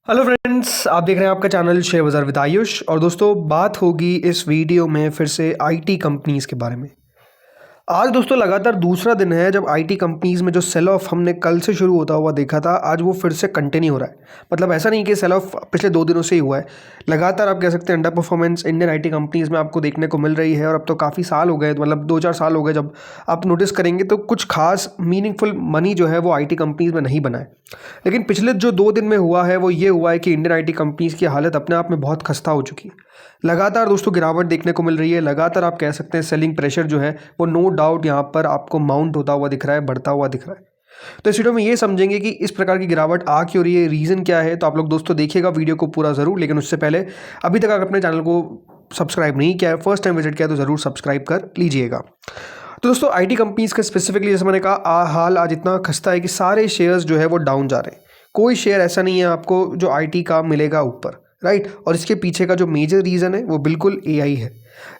Hello friends, आप देख रहे हैं आपका चैनल शेयर बाज़ार विद आयुष। और दोस्तों, बात होगी इस वीडियो में फिर से आईटी कंपनीज़ के बारे में। आज दोस्तों लगातार दूसरा दिन है जब आईटी कंपनीज़ में जो सेल ऑफ हमने कल से शुरू होता हुआ देखा था, आज वो फिर से कंटिन्यू हो रहा है। मतलब ऐसा नहीं कि सेल ऑफ पिछले 2 दिनों से ही हुआ है। लगातार आप कह सकते हैं under performance Indian IT companies में आपको देखने को मिल रही है। और अब तो काफ़ी साल हो गए, मतलब 2-4 साल हो गए जब आप नोटिस करेंगे तो कुछ खास मीनिंगफुल मनी जो है वो आईटी कंपनीज़ में नहीं बना है। लेकिन पिछले जो 2 दिन में हुआ है वो ये हुआ है कि इंडियन आईटी कंपनीज़ की हालत अपने आप में बहुत खस्ता हो चुकी है। लगातार दोस्तों गिरावट देखने को मिल रही है। लगातार आप कह सकते हैं सेलिंग प्रेशर जो है वो नो डाउट यहाँ पर आपको माउंट होता हुआ दिख रहा है, बढ़ता हुआ दिख रहा है। तो इस वीडियो में ये समझेंगे कि इस प्रकार की गिरावट आ क्यों रही है, रीज़न क्या है। तो आप लोग दोस्तों देखिएगा वीडियो को पूरा ज़रूर। लेकिन उससे पहले अभी तक अगर अपने चैनल को सब्सक्राइब नहीं किया है, फर्स्ट टाइम विजिट किया है, तो ज़रूर सब्सक्राइब कर लीजिएगा। तो दोस्तों आईटी कंपनीज़ का स्पेसिफिकली जैसे मैंने कहा हाल आज इतना खस्ता है कि सारे शेयर्स जो है वो डाउन जा रहे हैं। कोई शेयर ऐसा नहीं है आपको जो आईटी का मिलेगा ऊपर, राइट। और इसके पीछे का जो मेजर रीज़न है वो बिल्कुल एआई है।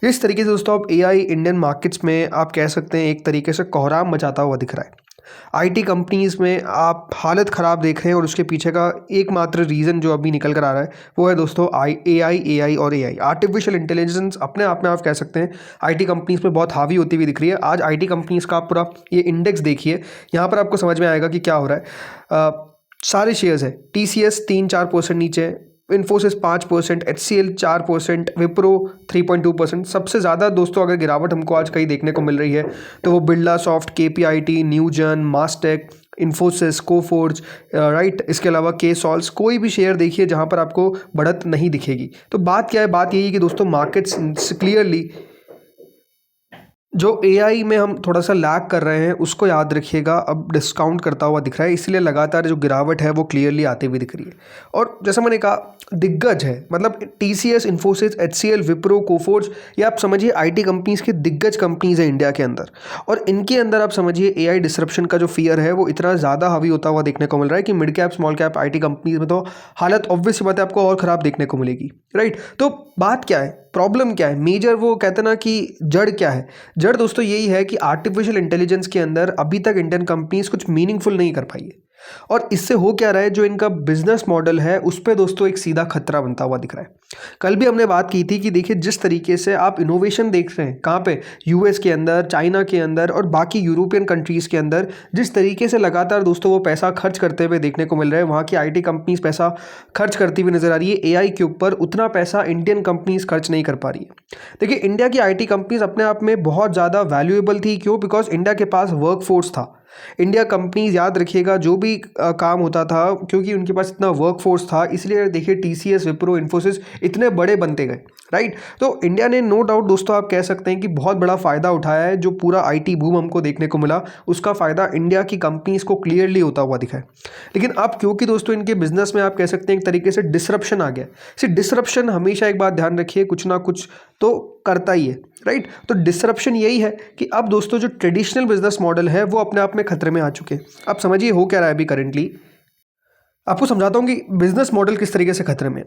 इस तरीके से दोस्तों अब एआई इंडियन मार्केट्स में आप कह सकते हैं एक तरीके से कोहराम मचाता हुआ दिख रहा है। आईटी कंपनीज़ में आप हालत ख़राब देख रहे हैं और उसके पीछे का एकमात्र रीज़न जो अभी निकल कर आ रहा है वो है दोस्तों एआई और एआई आर्टिफिशियल इंटेलिजेंस। अपने आप में आप कह सकते हैं आईटी कंपनीज़ में बहुत हावी होती हुई दिख रही है। आज आईटी कंपनीज़ का आप पूरा ये इंडेक्स देखिए, यहाँ पर आपको समझ में आएगा कि क्या हो रहा है। सारे शेयर्स है, टीसीएस 3-4% नीचे, इन्फोसिस 5%, एचसीएल 4%, विप्रो 3.2%। सबसे ज़्यादा दोस्तों अगर गिरावट हमको आज कहीं देखने को मिल रही है तो वो बिरला सॉफ्ट, केपीआईटी, न्यूजन, मास्टेक, इन्फोसिस, कोफोर्ज, राइट। इसके अलावा के सॉल्स, कोई भी शेयर देखिए जहाँ पर आपको बढ़त नहीं दिखेगी। तो बात क्या है, बात यही है कि दोस्तों मार्केट्स क्लियरली जो एआई में हम थोड़ा सा लैग कर रहे हैं उसको याद रखिएगा, अब डिस्काउंट करता हुआ दिख रहा है। इसलिए लगातार जो गिरावट है वो क्लियरली आती हुई दिख रही है। और जैसा मैंने कहा दिग्गज है, मतलब TCS, Infosys, HCL, Wipro, Coforge, ये आप समझिए आईटी कंपनीज़ की दिग्गज कंपनीज़ है इंडिया के अंदर। और इनके अंदर आप समझिए एआई डिसरप्शन का जो फियर है वो इतना ज़्यादा हावी होता हुआ देखने को मिल रहा है कि mid cap small cap IT companies में तो हालत ऑब्वियस बात है आपको और ख़राब देखने को मिलेगी, राइट। तो बात क्या है, प्रॉब्लम क्या है, मेजर वो कहते हैं ना कि जड़ क्या है। जड़ दोस्तों यही है कि आर्टिफिशियल इंटेलिजेंस के अंदर अभी तक इंडियन कंपनीज कुछ मीनिंगफुल नहीं कर पाई है। और इससे हो क्या रहा है, जो इनका बिजनेस मॉडल है उस पे दोस्तों एक सीधा खतरा बनता हुआ दिख रहा है। कल भी हमने बात की थी कि देखिए जिस तरीके से आप इनोवेशन देख रहे हैं कहाँ पे, यूएस के अंदर, चाइना के अंदर और बाकी यूरोपियन कंट्रीज़ के अंदर, जिस तरीके से लगातार दोस्तों वो पैसा खर्च करते हुए देखने को मिल रहा है, वहाँ की आईटी कंपनीज पैसा खर्च करती हुई नजर आ रही है एआई के ऊपर। उतना पैसा इंडियन कंपनीज खर्च नहीं कर पा रही है। देखिए इंडिया की आईटी कंपनीज अपने आप में बहुत ज़्यादा वैल्यूएबल थी, क्यों? बिकॉज इंडिया के पास वर्क फोर्स था। इंडिया कंपनीज याद रखिएगा जो भी काम होता था, क्योंकि उनके पास इतना वर्क फोर्स था, इसलिए देखिए टीसीएस, विप्रो, इन्फोसिस इतने बड़े बनते गए, राइट। तो इंडिया ने नो डाउट दोस्तों आप कह सकते हैं कि बहुत बड़ा फ़ायदा उठाया है। जो पूरा आईटी बूम हमको देखने को मिला उसका फ़ायदा इंडिया की कंपनीज को क्लियरली होता हुआ दिखा है। लेकिन अब क्योंकि दोस्तों इनके बिजनेस में आप कह सकते हैं एक तरीके से डिसरप्शन आ गया। सिर्फ डिसरप्शन हमेशा एक बात ध्यान रखिए, कुछ ना कुछ तो करता ही है, राइट। तो डिसरप्शन यही है कि अब दोस्तों जो ट्रेडिशनल बिजनेस मॉडल है वो अपने आप में खतरे में आ चुके हैं। अब समझिए हो क्या रहा है अभी करेंटली, आपको समझाता हूँ कि बिजनेस मॉडल किस तरीके से खतरे में।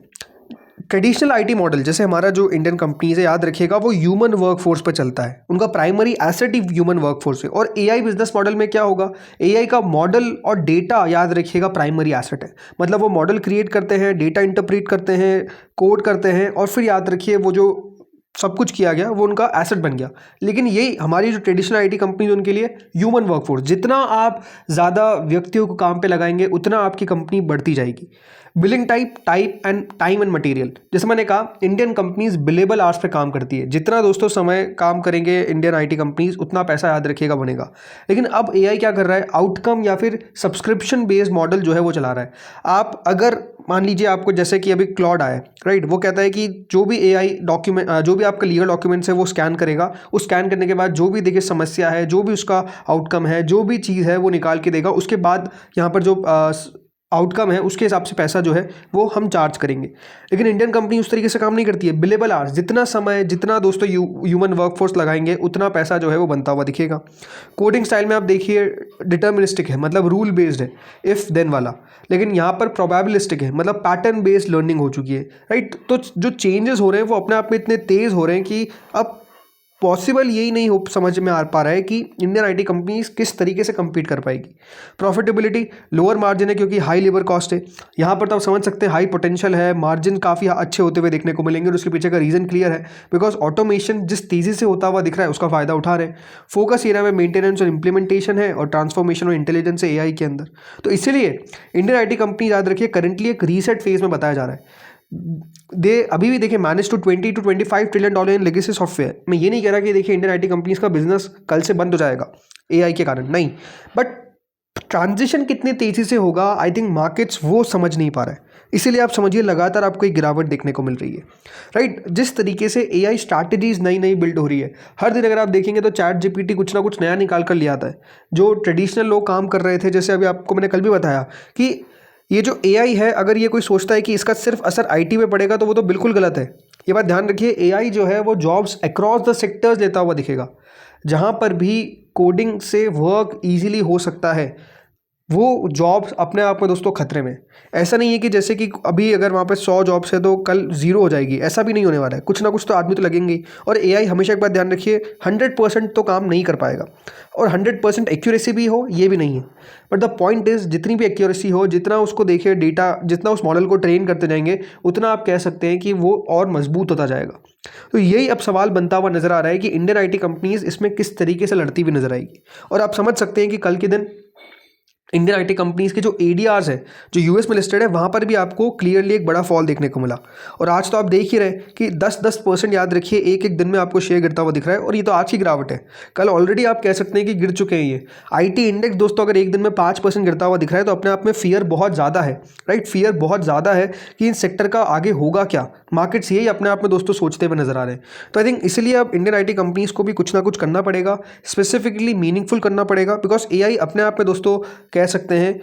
ट्रेडिशनल आईटी मॉडल जैसे हमारा जो इंडियन कंपनीज है, याद रखिएगा वो ह्यूमन वर्कफोर्स पर चलता है। उनका प्राइमरी एसेट ही ह्यूमन वर्कफोर्स है। और एआई बिजनेस मॉडल में क्या होगा, एआई का मॉडल और डेटा याद रखिएगा प्राइमरी एसेट है। मतलब वो मॉडल क्रिएट करते हैं, डेटा इंटरप्रेट करते हैं, कोड करते हैं, और फिर याद रखिए वो जो सब कुछ किया गया वो उनका एसेट बन गया। लेकिन यही हमारी जो ट्रेडिशनल आईटी कंपनी उनके लिए ह्यूमन वर्कफोर्स, जितना आप ज़्यादा व्यक्तियों को काम पे लगाएंगे उतना आपकी कंपनी बढ़ती जाएगी। बिलिंग टाइम एंड मटेरियल, जैसे मैंने कहा इंडियन कंपनीज बिलेबल आवर्स पे काम करती है। जितना दोस्तों समय काम करेंगे इंडियन आईटी कंपनीज उतना पैसा याद रखिएगा बनेगा। लेकिन अब एआई क्या कर रहा है, आउटकम या फिर सब्सक्रिप्शन बेस्ड मॉडल जो है वो चला रहा है। आप अगर मान लीजिए आपको जैसे कि अभी क्लॉड आया, राइट, वो कहता है कि जो भी एआई डॉक्यूमेंट, जो भी आपका लीगल डॉक्यूमेंट्स है वो स्कैन करेगा। उस स्कैन करने के बाद जो भी देखिए समस्या है, जो भी उसका आउटकम है, जो भी चीज़ है वो निकाल के देगा। उसके बाद यहाँ पर जो आउटकम है उसके हिसाब से पैसा जो है वो हम चार्ज करेंगे। लेकिन इंडियन कंपनी उस तरीके से काम नहीं करती है। बिलेबल आवर्स, जितना समय, जितना दोस्तों ह्यूमन वर्कफोर्स लगाएंगे उतना पैसा जो है वो बनता हुआ दिखेगा। कोडिंग स्टाइल में आप देखिए डिटर्मिनिस्टिक है, मतलब रूल बेस्ड है, इफ देन वाला। लेकिन यहाँ पर प्रोबेबिलिस्टिक है, मतलब पैटर्न बेस्ड लर्निंग हो चुकी है, राइट। तो जो चेंजेस हो रहे हैं वो अपने आप में इतने तेज़ हो रहे हैं कि अब पॉसिबल यही नहीं हो समझ में आ पा रहा है कि इंडियन आईटी कंपनीज किस तरीके से compete कर पाएगी। प्रॉफिटेबिलिटी लोअर मार्जिन है क्योंकि हाई लेबर कॉस्ट है। यहाँ पर तो आप समझ सकते हैं हाई पोटेंशियल है, मार्जिन काफ़ी अच्छे होते हुए देखने को मिलेंगे और उसके पीछे का रीज़न क्लियर है, बिकॉज ऑटोमेशन जिस तेज़ी से होता हुआ दिख रहा है उसका फ़ायदा उठा रहे हैं। फोकस एरिया में मेंटेनेंस और इंप्लीमेंटेशन है और ट्रांसफॉर्मेशन और इंटेलिजेंस AI के अंदर। तो इसीलिए इंडियन आईटी कंपनी याद रखिए करेंटली एक रीसेट फेज में बताया जा रहा है। दे अभी भी देखिए manage to 20 to 25 trillion dollar in legacy software. मैं ये नहीं कह रहा कि देखिए इंडियन आईटी कंपनीज का बिजनेस कल से बंद हो जाएगा AI के कारण, नहीं, बट ट्रांजिशन कितनी तेजी से होगा आई थिंक मार्केट्स वो समझ नहीं पा रहा है। इसीलिए आप समझिए लगातार आपको एक गिरावट देखने को मिल रही है, राइट। जिस तरीके से AI स्ट्रैटेजीज नई नई बिल्ड हो रही है, हर दिन अगर आप देखेंगे तो ChatGPT कुछ ना कुछ नया निकाल कर ले आता है। जो ट्रेडिशनल लोग काम कर रहे थे, जैसे अभी आपको मैंने कल भी बताया कि ये जो AI है, अगर ये कोई सोचता है कि इसका सिर्फ असर IT पे पड़ेगा तो वो तो बिल्कुल गलत है। ये बात ध्यान रखिए, AI जो है वो जॉब्स अक्रॉस द सेक्टर्स लेता हुआ दिखेगा। जहाँ पर भी कोडिंग से वर्क ईजिली हो सकता है वो जॉब्स अपने आप में दोस्तों खतरे में। ऐसा नहीं है कि जैसे कि अभी अगर वहाँ पे 100 जॉब्स है तो कल 0 हो जाएगी, ऐसा भी नहीं होने वाला है। कुछ ना कुछ तो आदमी तो लगेंगे ही। और AI हमेशा एक बात ध्यान रखिए 100% तो काम नहीं कर पाएगा और 100% एक्यूरेसी भी हो ये भी नहीं है। बट द पॉइंट इज़ जितनी भी एक्यूरेसी हो, जितना उसको देखिए डेटा, जितना उस मॉडल को ट्रेन करते जाएंगे उतना आप कह सकते हैं कि वो और मजबूत होता जाएगा। तो यही अब सवाल बनता हुआ नजर आ रहा है कि इंडियन आईटी कंपनीज इसमें किस तरीके से लड़ती हुई नजर आएगी। और आप समझ सकते हैं कि कल के दिन इंडियन आईटी कंपनीज के जो ADRs है जो US में लिस्टेड है वहाँ पर भी आपको क्लियरली एक बड़ा फॉल देखने को मिला। और आज तो आप देख ही रहे कि 10% याद रखिए एक एक दिन में आपको शेयर गिरता हुआ दिख रहा है, और ये तो आज की गिरावट है। कल ऑलरेडी आप कह सकते हैं कि गिर चुके हैं ये IT इंडेक्स दोस्तों। अगर एक दिन में 5% गिरता हुआ दिख रहा है तो अपने आप में फियर बहुत ज़्यादा है, राइट। फियर बहुत ज़्यादा है कि इन सेक्टर का आगे होगा क्या। मार्केट्स यही अपने आप में दोस्तों सोचते हुए नजर आ रहे हैं। तो आई थिंक इसलिए अब इंडियन आईटी कंपनीज को भी कुछ ना कुछ करना पड़ेगा, स्पेसिफिकली मीनिंगफुल करना पड़ेगा, बिकॉज AI अपने आप में दोस्तों कह सकते हैं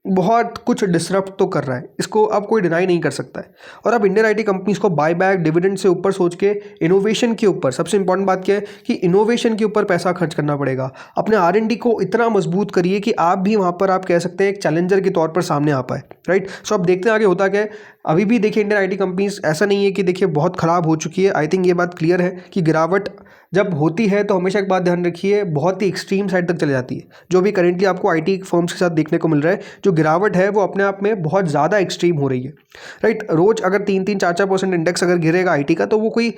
बहुत कुछ डिसरप्ट तो कर रहा है, इसको अब कोई डिनाई नहीं कर सकता है। और अब इंडियन आईटी कंपनीज को बाय बैक डिविडेंड से ऊपर सोच के इनोवेशन के ऊपर, सबसे इंपॉर्टेंट बात क्या है कि इनोवेशन के ऊपर पैसा खर्च करना पड़ेगा। अपने R&D को इतना मजबूत करिए कि आप भी वहाँ पर आप कह सकते हैं एक चैलेंजर के तौर पर सामने आ पाए, राइट। सो अब देखते हैं आगे होता क्या है। अभी भी देखिए इंडियन आईटी कंपनीज ऐसा नहीं है कि देखिए बहुत ख़राब हो चुकी है। आई थिंक ये बात क्लियर है कि गिरावट जब होती है तो हमेशा एक बात ध्यान रखिए बहुत ही एक्सट्रीम साइड तक चली जाती है। जो भी करेंटली आपको IT फर्म्स के साथ देखने को मिल रहा है, जो गिरावट है वो अपने आप में बहुत ज़्यादा एक्सट्रीम हो रही है, राइट। रोज़ अगर 3-4% इंडेक्स अगर गिरेगा IT का तो वो कोई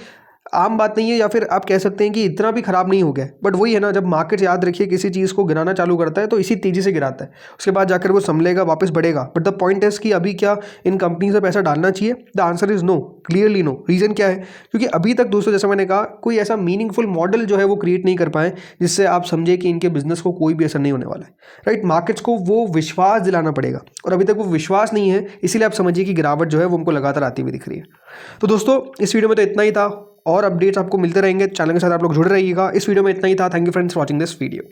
आम बात नहीं है, या फिर आप कह सकते हैं कि इतना भी खराब नहीं हो गया। बट वही है ना, जब मार्केट याद रखिए किसी चीज़ को गिराना चालू करता है तो इसी तेज़ी से गिराता है, उसके बाद जाकर वो संभलेगा, वापस बढ़ेगा। बट द पॉइंट इज कि अभी क्या इन कंपनी से पैसा डालना चाहिए? The answer is no, clearly no. Reason क्या है? क्योंकि अभी तक दोस्तों जैसा मैंने कहा कोई ऐसा मीनिंगफुल मॉडल जो है वो क्रिएट नहीं कर पाए जिससे आप समझे कि इनके बिजनेस को कोई भी असर नहीं होने वाला है, राइट। मार्केट्स को वो विश्वास दिलाना पड़ेगा और अभी तक वो विश्वास नहीं है, इसीलिए आप समझिए कि गिरावट जो है वो हमको लगातार आती हुई दिख रही है। तो दोस्तों इस वीडियो में तो इतना ही था, और अपडेट्स आपको मिलते रहेंगे, चैनल के साथ आप लोग जुड़े रहिएगा। इस वीडियो में इतना ही था। Thank you friends for watching this video.